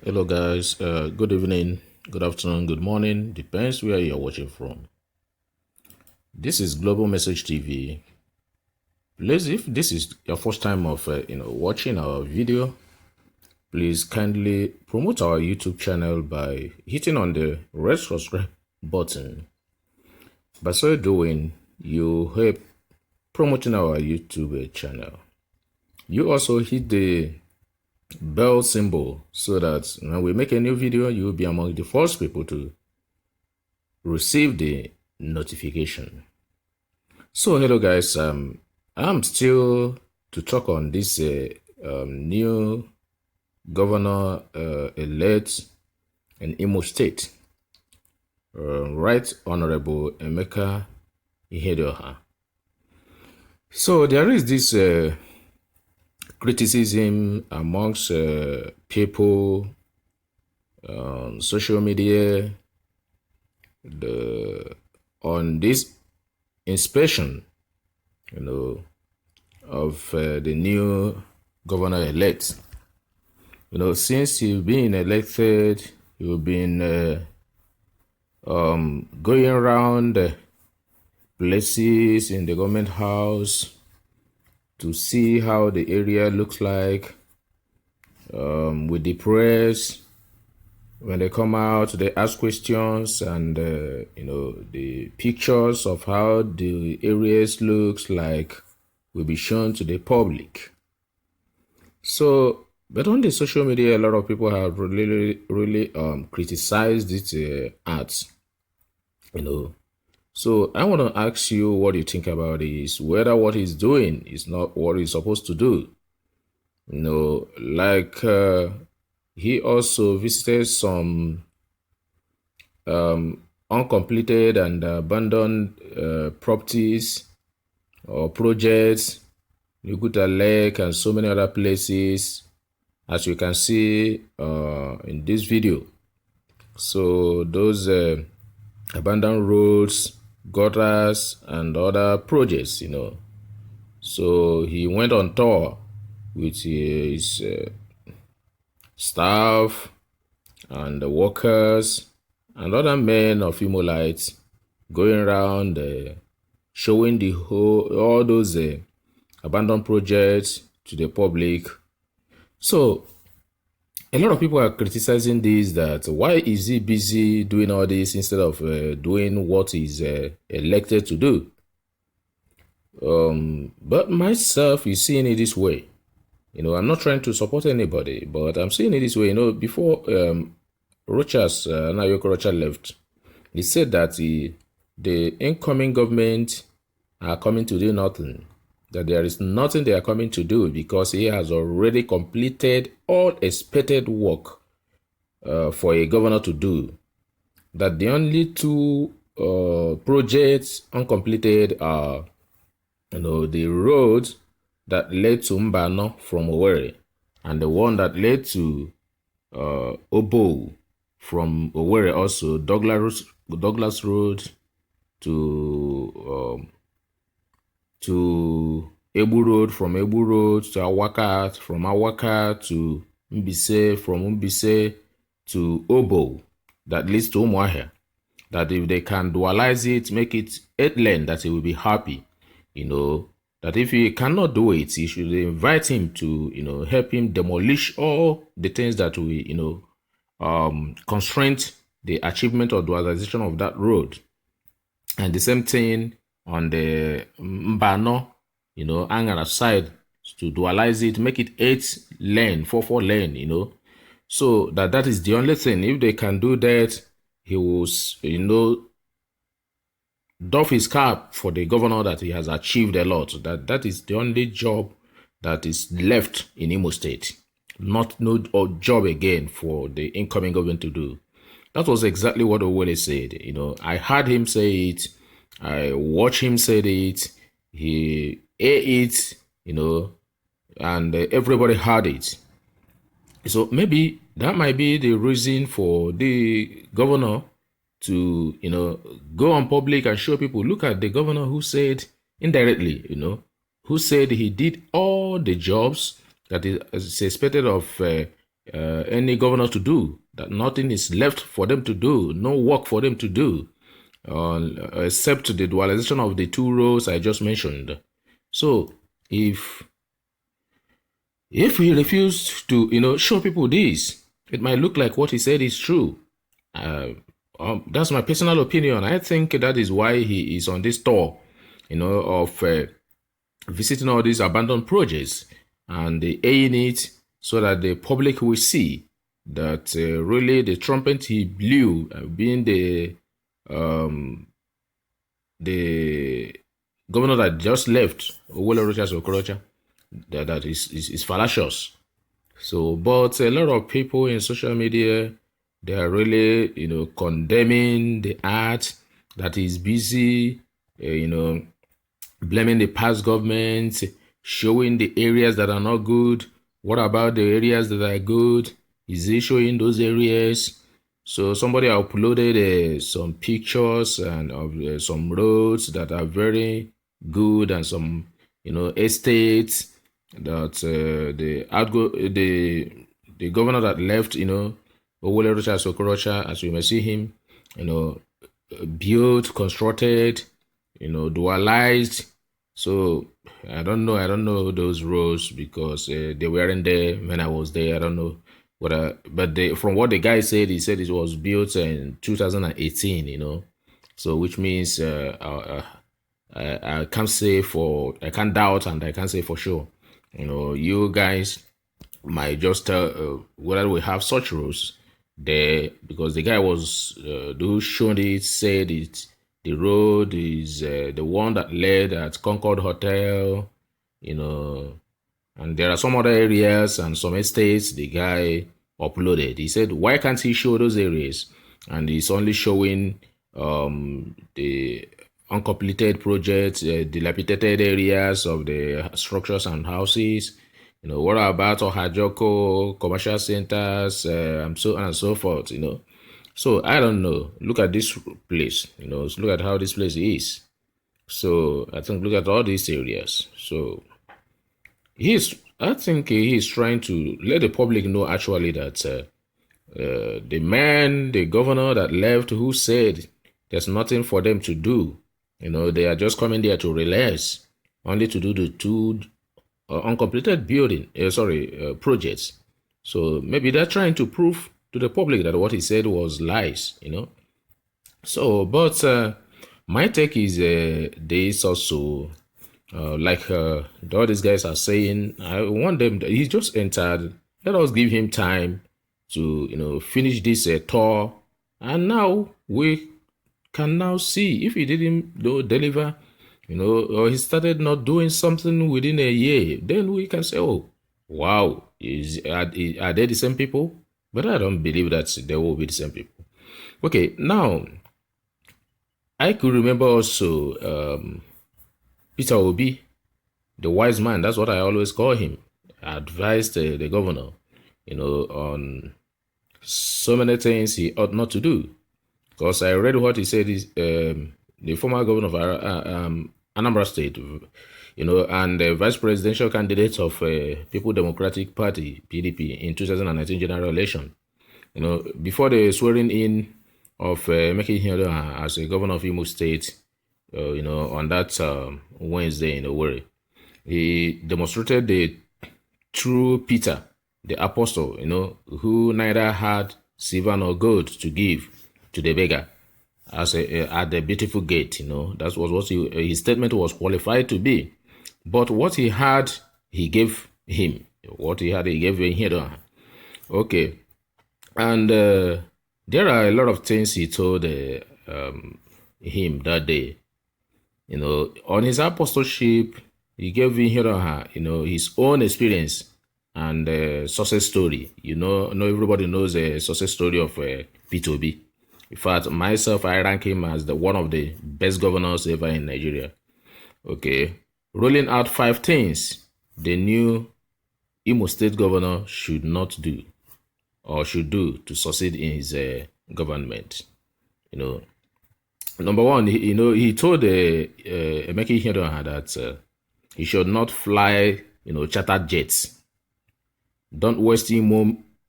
Hello guys, good evening, good afternoon, good morning, depends where you're watching from. This is Global Message TV. Please, if this is your first time of watching our video, please kindly promote our YouTube channel by hitting on the red subscribe button. By so doing, you help promoting our YouTube channel. You also hit the bell symbol so that when we make a new video, you will be among the first people to receive the notification. So hello guys, I'm still to talk on this new governor elect in Imo State, Right Honorable Emeke Ihedioha. So there is this criticism amongst people on social media on this inspection, of the new governor-elect. Since you've been elected, you've been going around places in the government house to see how the area looks like, with the press. When they come out, they ask questions, and the pictures of how the areas looks like will be shown to the public. So, but on the social media, a lot of people have really criticized this art. So I want to ask you what you think about is whether what he's doing is not what he's supposed to do. He also visited some uncompleted and abandoned properties or projects, Yuguta Lake and so many other places, as you can see in this video. So those abandoned roads, gutters, and other projects, So he went on tour with his staff and the workers and other men of Imolites, going around showing all those abandoned projects to the public. So a lot of people are criticizing this, that why is he busy doing all this instead of doing what he's elected to do. But myself is seeing it this way. I'm not trying to support anybody, but I'm seeing it this way. Before Nayoko Rocha left, he said that the incoming government are coming to do nothing, that there is nothing they are coming to do because he has already completed all expected work for a governor to do. That the only two projects uncompleted are, the road that led to Mbano from Owerri, and the one that led to Obo from Owerri, also Douglas Road to Ebu Road, from Ebu Road to Awaka, from Awaka to Mbise, from Mbise to Obo, that leads to Umuahia. That if they can dualize it, make it 8 lane, that he will be happy. That if he cannot do it, he should invite him to, help him demolish all the things that will, constrain the achievement or dualization of that road. And the same thing on the Mbano, Angara side, to dualize it, make it 8 lane, 4 lane, So that is the only thing. If they can do that, he will, doff his cap for the governor, that he has achieved a lot. That is the only job that is left in Imo State. No job again for the incoming government to do. That was exactly what Owele said. I heard him say it. I watched him say it. He ate it, and everybody heard it. So maybe that might be the reason for the governor to, go on public and show people, look at the governor who said indirectly, who said he did all the jobs that is expected of any governor to do, that nothing is left for them to do, no work for them to do, except the dualization of the two roles I just mentioned. So if he refused to, show people this, it might look like what he said is true. Uh, that's my personal opinion. I think that is why he is on this tour, of visiting all these abandoned projects and airing it so that the public will see that really the trumpet he blew, being the governor that just left, Owolo Rochas Okorocha, that is fallacious. So, but a lot of people in social media, they are really, condemning the art that is busy, blaming the past government, showing the areas that are not good. What about the areas that are good? Is he showing those areas? So somebody uploaded some pictures and of some roads that are very good and some, estates that the governor that left, Owole Rocha Sokorocha, as we may see him, built, constructed, dualized. So I don't know those roads because they weren't there when I was there. I don't know but from what the guy said, he said it was built in 2018. So which means I can't say I can't doubt and I can't say for sure. You guys might just tell whether we have such roads there, because the guy was who showed it said it. The road is the one that led at Concord Hotel, and there are some other areas and some estates the guy uploaded. He said, why can't he show those areas? And he's only showing the uncompleted projects, dilapidated areas of the structures and houses. What about Ohajoko, commercial centers, and so on and so forth, So I don't know. Look at this place, look at how this place is. So I think look at all these areas. So I think he is trying to let the public know actually that the governor that left, who said there's nothing for them to do, they are just coming there to relax, only to do the two uncompleted projects. So maybe they're trying to prove to the public that what he said was lies, So, but my take is this also, like all these guys are saying, I want them, he just entered, let us give him time to, finish this tour. And now we can now see if he didn't deliver, or he started not doing something within a year, then we can say, oh, wow, are they the same people? But I don't believe that they will be the same people. Okay, now, I could remember also Peter Obi, the wise man, that's what I always call him, advised the governor, on so many things he ought not to do. Because I read what he said is the former governor of Anambra State, and the vice presidential candidate of People Democratic Party, PDP, in 2019 general election. Before the swearing in of Emeke Ihedioha as a governor of Imo State, on that Wednesday in Owerri, he demonstrated the true Peter, the apostle, who neither had silver nor gold to give to the beggar at the beautiful gate. That was what his statement was qualified to be. But what he had, he gave him. What he had, he gave him. Okay. And there are a lot of things he told him that day. On his apostleship, he gave Ihedioha, his own experience and success story. Everybody knows the success story of Peter Obi. In fact, myself, I rank him as one of the best governors ever in Nigeria. Okay. Rolling out 5 things the new Imo State governor should not do or should do to succeed in his government. Number one, he told Emeke Ihedioha that he should not fly, chartered jets. Don't waste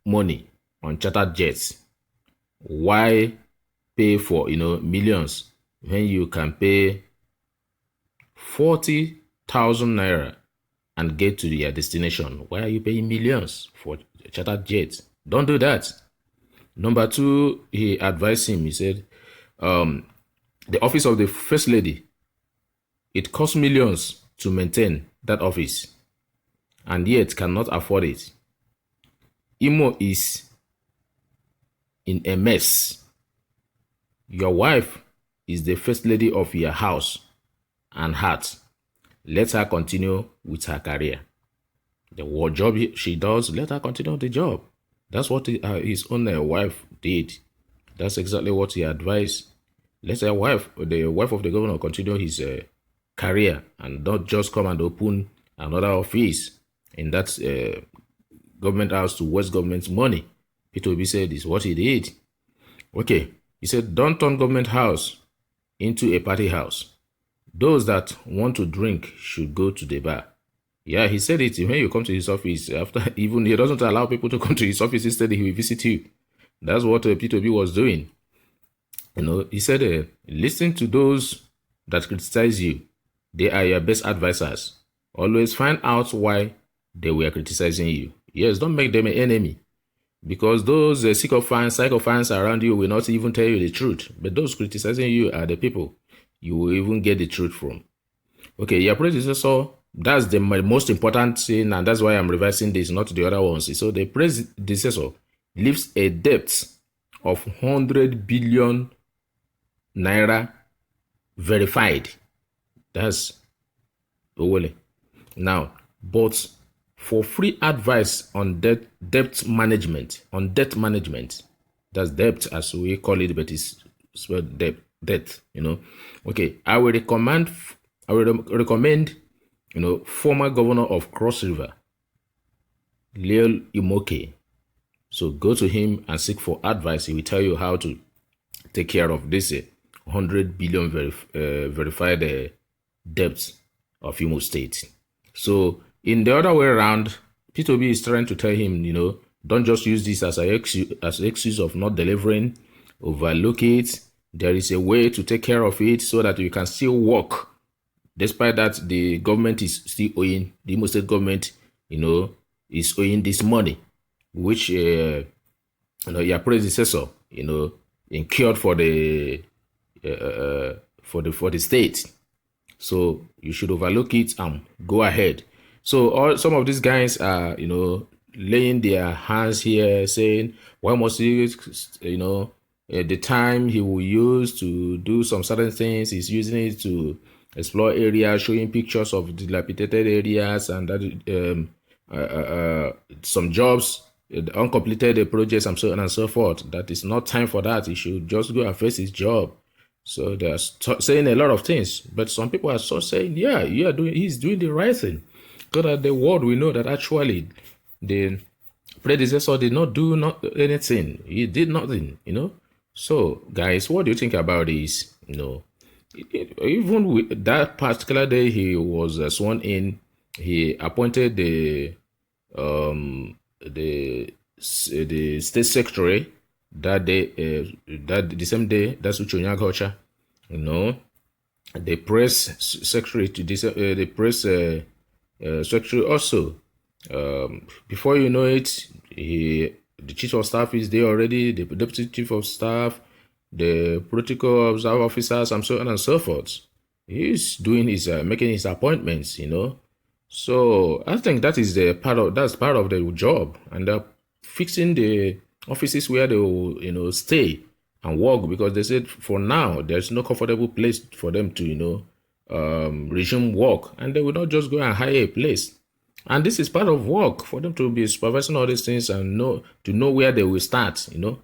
money on chartered jets. Why pay for millions when you can pay 40,000 naira and get to your destination? Why are you paying millions for chartered jets? Don't do that. Number two, he advised him. He said, the office of the first lady, it costs millions to maintain that office, and yet cannot afford it. Imo is in a mess. Your wife is the first lady of your house and heart. Let her continue with her career. The what job she does, let her continue the job. That's what his own wife did. That's exactly what he advised. Let the wife of the governor, continue his career and not just come and open another office in that government house to waste government's money. P2B said is what he did. Okay, he said, don't turn government house into a party house. Those that want to drink should go to the bar. Yeah, he said it when you come to his office. After, even he doesn't allow people to come to his office. Instead, he will visit you. That's what P2B was doing. He said, listen to those that criticize you. They are your best advisors. Always find out why they were criticizing you. Yes, don't make them an enemy. Because those sycophants around you will not even tell you the truth. But those criticizing you are the people you will even get the truth from. Okay, your predecessor, that's the most important thing, and that's why I'm revising this, not the other ones. So the predecessor leaves a debt of 100 billion naira verified. That's Owole. Now, but for free advice on debt management, that's debt as we call it, but it's spelled debt. Okay, I will recommend, former governor of Cross River, Leo Emeke. So go to him and seek for advice. He will tell you how to take care of this 100 billion verified debt of Imo State. So in the other way around, P2B is trying to tell him, don't just use this as an excuse of not delivering. Overlook it. There is a way to take care of it so that you can still work. Despite that, the government is still owing, the Imo State government, is owing this money, which, your predecessor, incurred for the state. So you should overlook it and go ahead. So some of these guys are, laying their hands here saying, why must he, the time he will use to do some certain things, he's using it to explore areas, showing pictures of dilapidated areas and that some jobs, uncompleted projects and so on and so forth. That is not time for that. He should just go and face his job. So they're saying a lot of things, but some people are so saying, yeah, he's doing the right thing. So that the world will know that actually the predecessor did not do anything. He did nothing, So guys, what do you think about this? Even with that particular day he was sworn in, he appointed the state secretary that day, the same day. That's Uchonyagocha. The press secretary to this, the press secretary also. Before you know it, the chief of staff is there already. The deputy chief of staff, the protocol observer officers, and so on and so forth. He's doing his making his appointments. So I think that is part of the job, and they're fixing the offices where they will stay and work, because they said for now there's no comfortable place for them to resume work, and they will not just go and hire a place. And this is part of work for them to be supervising all these things and to know where they will start. So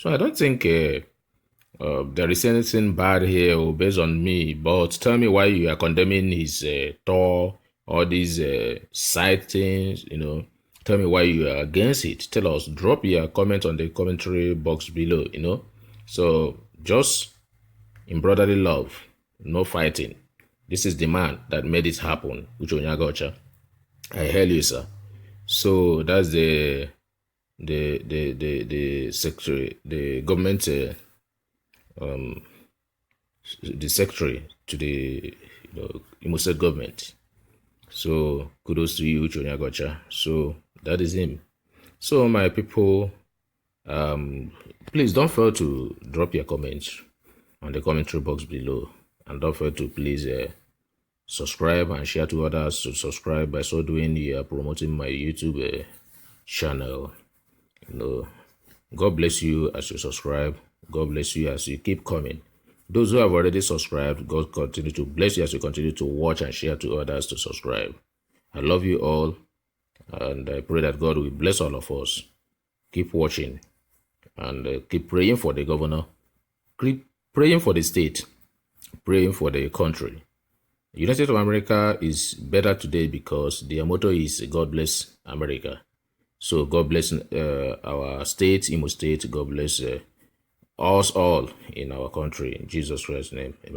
I don't think there is anything bad here based on me. But tell me why you are condemning his tour, all these side things. Tell me why you are against it. Tell us. Drop your comment on the commentary box below. So just in brotherly love, no fighting. This is the man that made it happen, Uchonyagocha. I hail you, sir. So that's the the secretary, the government, the secretary to the Imo State government. So kudos to you, Chonyagocha. So that is him. So my people, please don't fail to drop your comments on the commentary box below, and don't fail to please subscribe and share to others to subscribe. By so doing, you are promoting my YouTube channel. God bless you as you subscribe. God bless you as you keep coming. Those who have already subscribed, God continue to bless you as you continue to watch and share to others to subscribe. I love you all, and I pray that God will bless all of us. Keep watching, and keep praying for the governor, keep praying for the state, praying for the country. United States of America is better today because their motto is God bless America. So God bless our state, Imo State. God bless us all in our country. In Jesus Christ's name. Amen.